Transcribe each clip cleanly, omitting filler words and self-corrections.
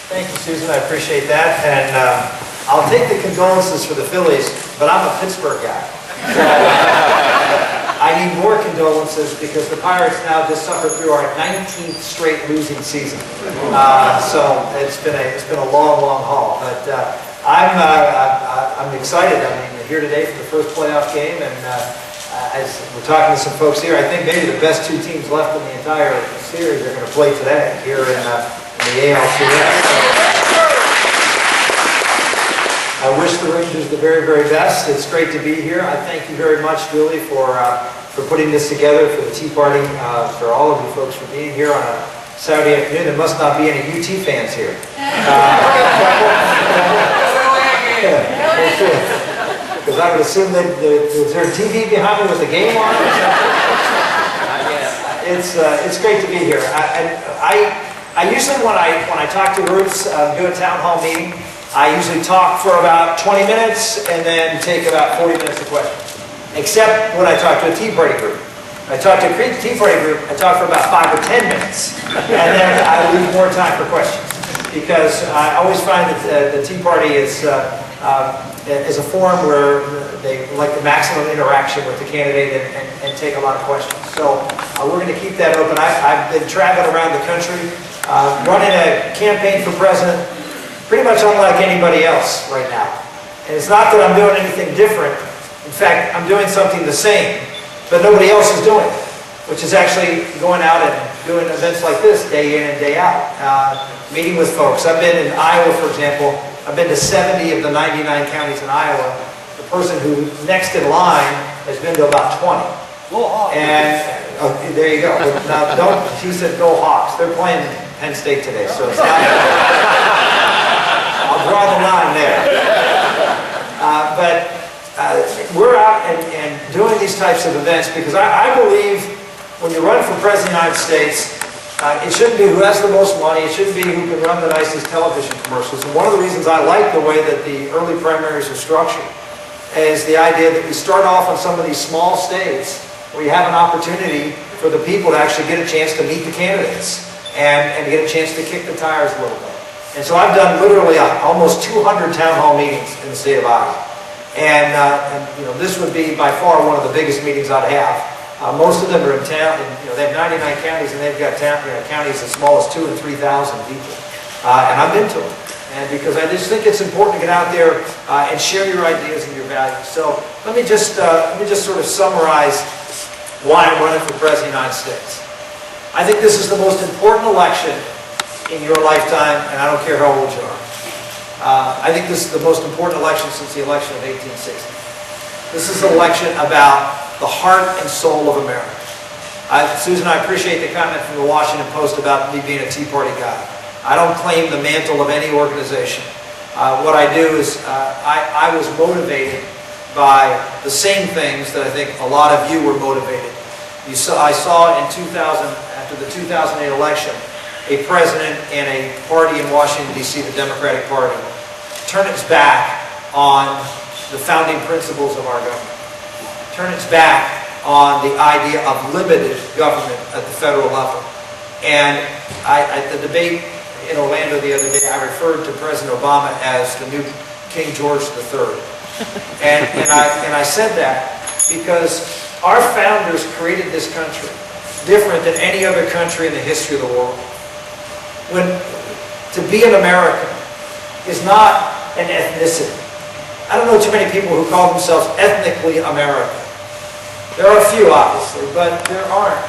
Thank you, Susan. I appreciate that. And I'll take the condolences for the Phillies, but I'm a Pittsburgh guy. So, I need more condolences because the Pirates now just suffered through our 19th straight losing season. So it's been a long, long haul. But I'm excited. I mean, we're here today for the first playoff game, and as we're talking to some folks here, I think maybe the best two teams left in the entire series are going to play today here in the ALCS. I wish the Rangers the very, very best. It's great to be here. I thank you very much, Julie, for putting this together, for the Tea Party, for all of you folks for being here on a Saturday afternoon. There must not be any UT fans here. Because I would assume that is there a TV behind me with the game on? It's great to be here. I usually when I talk to groups, do a town hall meeting, I usually talk for about 20 minutes and then take about 40 minutes of questions. Except when I talk to a Tea Party group. I talk to a Tea Party group, I talk for about 5 or 10 minutes. And then I leave more time for questions. Because I always find that the Tea Party is a forum where they like the maximum interaction with the candidate and take a lot of questions. So we're going to keep that open. I've been traveling around the country, running a campaign for president, pretty much unlike anybody else right now. And it's not that I'm doing anything different. In fact, I'm doing something the same, but nobody else is doing it, which is actually going out and doing events like this day in and day out, meeting with folks. I've been in Iowa, for example. I've been to 70 of the 99 counties in Iowa. The person who's next in line has been to about 20. And there you go. Now, she said go Hawks. They're playing Penn State today, so it's not... I'll draw the line there. But we're out and doing these types of events because I believe when you run for President of the United States, it shouldn't be who has the most money, it shouldn't be who can run the nicest television commercials. And one of the reasons I like the way that the early primaries are structured is the idea that we start off in some of these small states where you have an opportunity for the people to actually get a chance to meet the candidates and get a chance to kick the tires a little bit. And so I've done literally almost 200 town hall meetings in the state of Iowa. And you know, this would be by far one of the biggest meetings I'd have. Most of them are in town, and you know, they have 99 counties, and they've got counties as small as 2,000 and 3,000 people. And I've been to them. And because I just think it's important to get out there and share your ideas and your values. So let me just sort of summarize why I'm running for President of the United States. I think this is the most important election in your lifetime, and I don't care how old you are. I think this is the most important election since the election of 1860. This is an election about the heart and soul of America. Susan, I appreciate the comment from the Washington Post about me being a Tea Party guy. I don't claim the mantle of any organization. What I do is I was motivated by the same things that I think a lot of you were motivated. I saw in 2000, after the 2008 election, a president and a party in Washington, D.C., the Democratic Party, turn its back on the founding principles of our government. Turn its back on the idea of limited government at the federal level. And at the debate in Orlando the other day, I referred to President Obama as the new King George III. And I said that because our founders created this country different than any other country in the history of the world. To be an American is not an ethnicity. I don't know too many people who call themselves ethnically American. There are a few, obviously, but there aren't.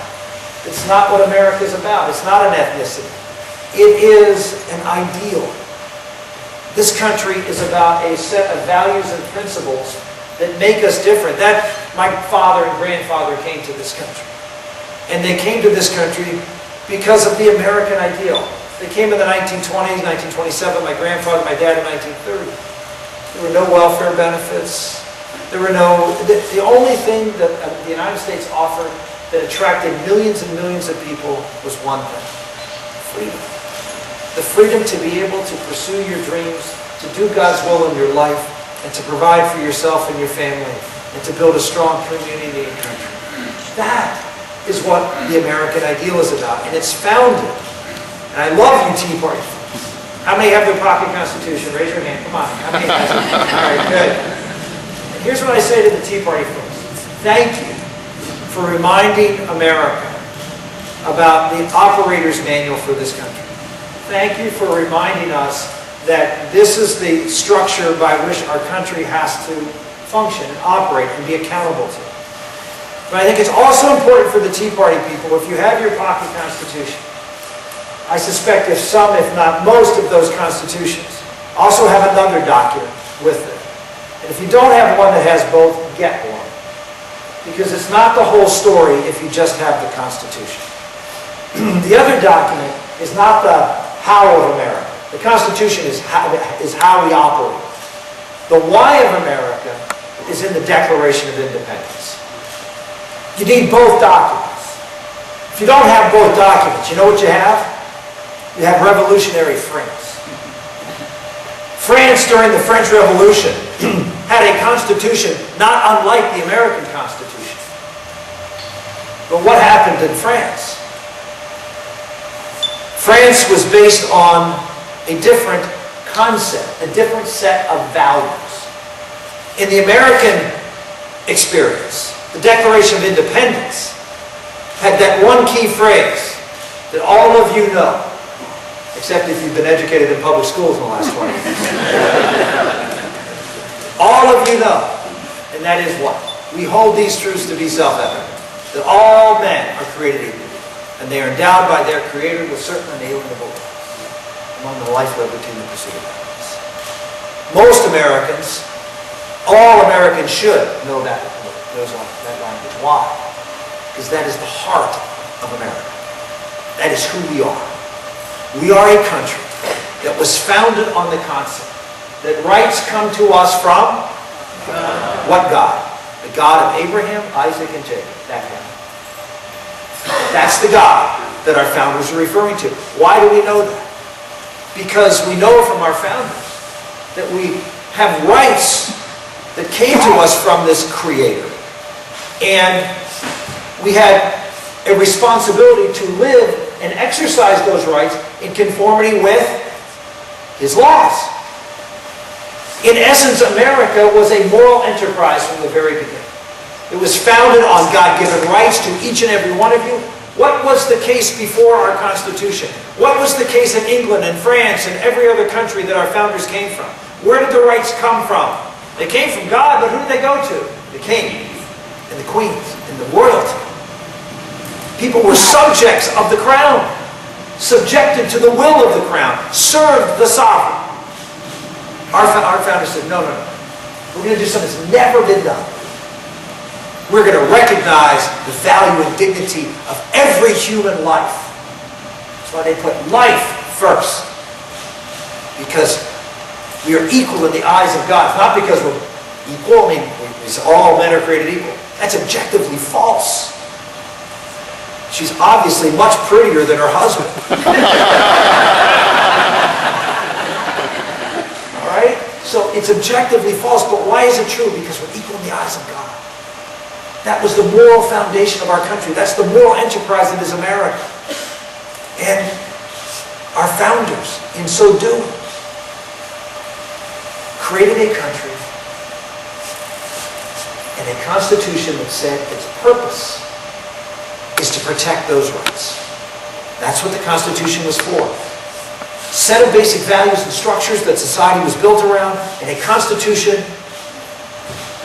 It's not what America is about. It's not an ethnicity. It is an ideal. This country is about a set of values and principles that make us different. My father and grandfather came to this country. And they came to this country because of the American ideal. They came in the 1920s, 1927, my grandfather, my dad in 1930. There were no welfare benefits. There were the only thing that the United States offered that attracted millions and millions of people was one thing: freedom. The freedom to be able to pursue your dreams, to do God's will in your life, and to provide for yourself and your family, and to build a strong community and country. That is what the American ideal is about, and it's founded. And I love you Tea Party folks. How many have their pocket constitution? Raise your hand. Come on. How many has it? All right, good. And here's what I say to the Tea Party folks. Thank you for reminding America about the operator's manual for this country. Thank you for reminding us that this is the structure by which our country has to function and operate and be accountable to. But I think it's also important for the Tea Party people, if you have your pocket constitution, I suspect if some, if not most of those constitutions also have another document with them. And if you don't have one that has both, get one. Because it's not the whole story if you just have the Constitution. The other document is not the how of America. The Constitution is how we operate. The why of America is in the Declaration of Independence. You need both documents. If you don't have both documents, you know what you have? You have revolutionary France. France, during the French Revolution, had a constitution not unlike the American Constitution. But what happened in France? France was based on a different concept, a different set of values. In the American experience, the Declaration of Independence had that one key phrase that all of you know, except if you've been educated in public schools in the last 20 years. All of you know, and that is what? We hold these truths to be self-evident, that all men are created equal, and they are endowed by their Creator with certain inalienable rights, among the life, liberty, and the pursuit of happiness. Most Americans, all Americans should know that language. Why? Because that is the heart of America. That is who we are. We are a country that was founded on the concept that rights come to us from what God? The God of Abraham, Isaac, and Jacob. That God. That's the God that our founders are referring to. Why do we know that? Because we know from our founders that we have rights that came to us from this Creator. And we had a responsibility to live and exercise those rights in conformity with His laws. In essence, America was a moral enterprise from the very beginning. It was founded on God-given rights to each and every one of you. What was the case before our Constitution? What was the case in England and France and every other country that our founders came from? Where did the rights come from? They came from God, but who did they go to? The king and the queens and the royalty. People were subjects of the crown, subjected to the will of the crown, served the sovereign. Our founders said, no. We're going to do something that's never been done. We're going to recognize the value and dignity of every human life. That's why they put life first. Because we are equal in the eyes of God. It's not because we're equal. I mean, all men are created equal. That's objectively false. She's obviously much prettier than her husband. All right? So it's objectively false, but why is it true? Because we're equal in the eyes of God. That was the moral foundation of our country. That's the moral enterprise that is America. And our founders, in so doing, created a country and a constitution that said its purpose is to protect those rights. That's what the Constitution was for. Set of basic values and structures that society was built around, and a constitution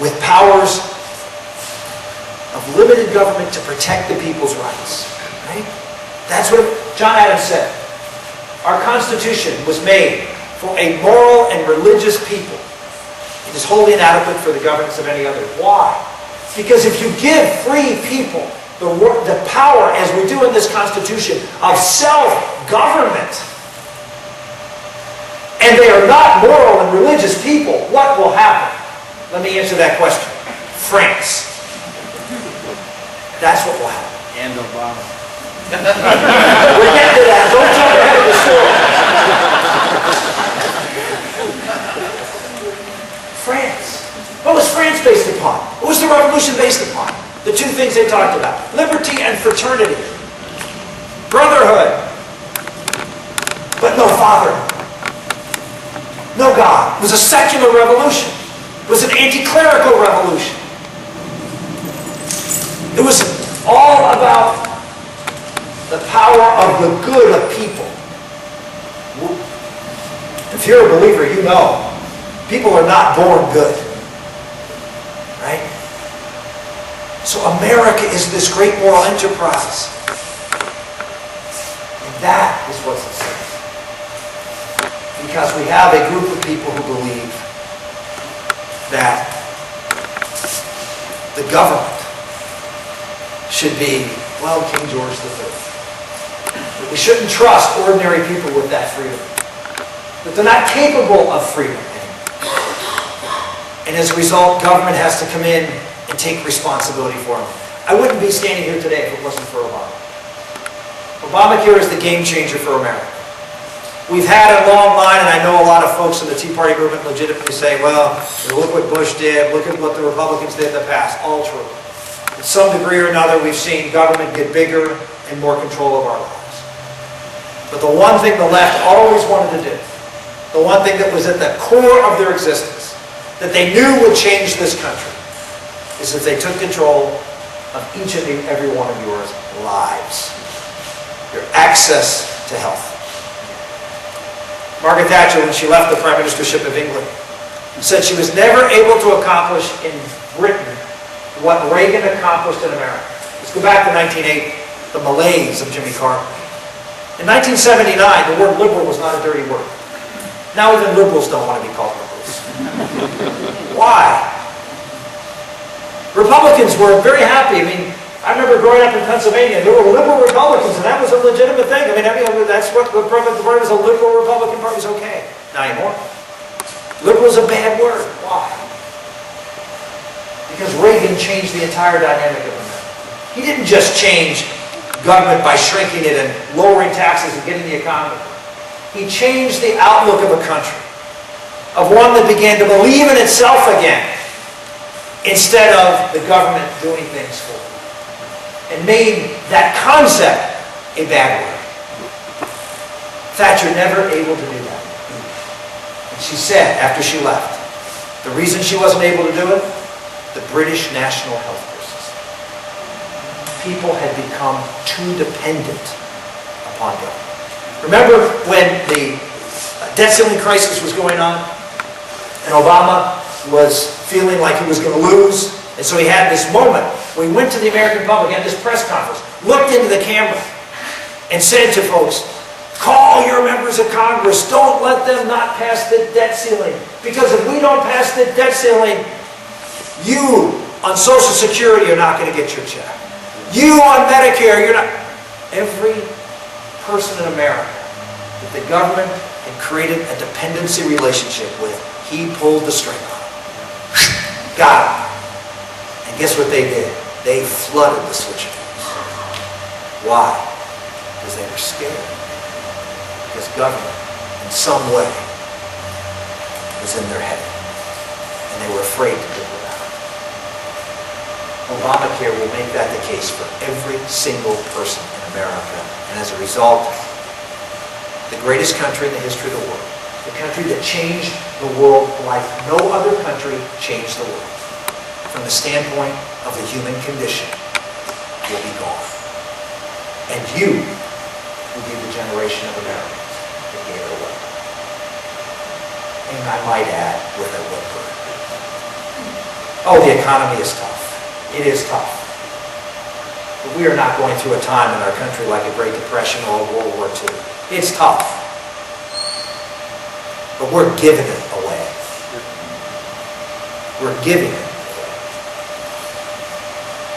with powers of limited government to protect the people's rights. Right? That's what John Adams said. Our Constitution was made for a moral and religious people. It is wholly inadequate for the governance of any other. Why? Because if you give free people the power, as we do in this Constitution, of self-government, and they are not moral and religious people, what will happen? Let me answer that question. France. That's what will happen. And Obama. We're getting to that. Don't jump ahead of the story. France. What was France based upon? What was the revolution based upon? The two things they talked about. Liberty and fraternity. Brotherhood. But no fatherhood. no God. It was a secular revolution. It was an anti-clerical revolution. It was all about the power of the good of people. If you're a believer, you know people are not born good. Right? So America is this great moral enterprise. And that is what's at stake. Because we have a group of people who believe that the government should be, well, King George III. That we shouldn't trust ordinary people with that freedom. That they're not capable of freedom anymore. And as a result, government has to come in and take responsibility for them. I wouldn't be standing here today if it wasn't for Obama. Obamacare is the game changer for America. We've had a long line, and I know a lot of folks in the Tea Party movement legitimately say, well, look what Bush did, look at what the Republicans did in the past. All true. To some degree or another, we've seen government get bigger and more control of our lives. But the one thing the left always wanted to do, the one thing that was at the core of their existence, that they knew would change this country, is that they took control of each and every one of your lives. Your access to health. Margaret Thatcher, when she left the Prime Ministership of England, said she was never able to accomplish in Britain what Reagan accomplished in America. Let's go back to 1980, the malaise of Jimmy Carter. In 1979, the word liberal was not a dirty word. Now even liberals don't want to be called liberals. Why? Republicans were very happy. I mean, I remember growing up in Pennsylvania, there were liberal Republicans, and that was a legitimate thing. I mean, that's what the Republican Party was. A liberal Republican Party was okay. Not anymore. Liberal is a bad word. Why? Because Reagan changed the entire dynamic of America. He didn't just change government by shrinking it and lowering taxes and getting the economy. He changed the outlook of a country, of one that began to believe in itself again, instead of the government doing things for it. And made that concept a bad word. Thatcher never able to do that. And she said, after she left, the reason she wasn't able to do it, the British national healthcare system. People had become too dependent upon government. Remember when the debt ceiling crisis was going on, and Obama was feeling like he was going to lose, and so he had this moment where he went to the American public, had this press conference, looked into the camera, and said to folks, call your members of Congress, don't let them not pass the debt ceiling. Because if we don't pass the debt ceiling, you on Social Security are not going to get your check. You on Medicare, you're not. Every person in America that the government had created a dependency relationship with, he pulled the string on. Got it. And guess what they did? They flooded the switch accounts. Why? Because they were scared. Because government, in some way, was in their head. And they were afraid to live without it. Obamacare will make that the case for every single person in America. And as a result, the greatest country in the history of the world, the country that changed the world like no other country changed the world, from the standpoint of the human condition, will be gone. And you will be the generation of Americans that gave it away. And I might add, with a whimper. Oh, the economy is tough. It is tough. But we are not going through a time in our country like a Great Depression or World War II. It's tough. But we're giving it away. We're giving it away.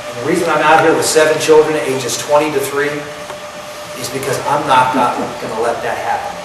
And the reason I'm out here with 7 children ages 20 to 3 is because I'm not going to let that happen.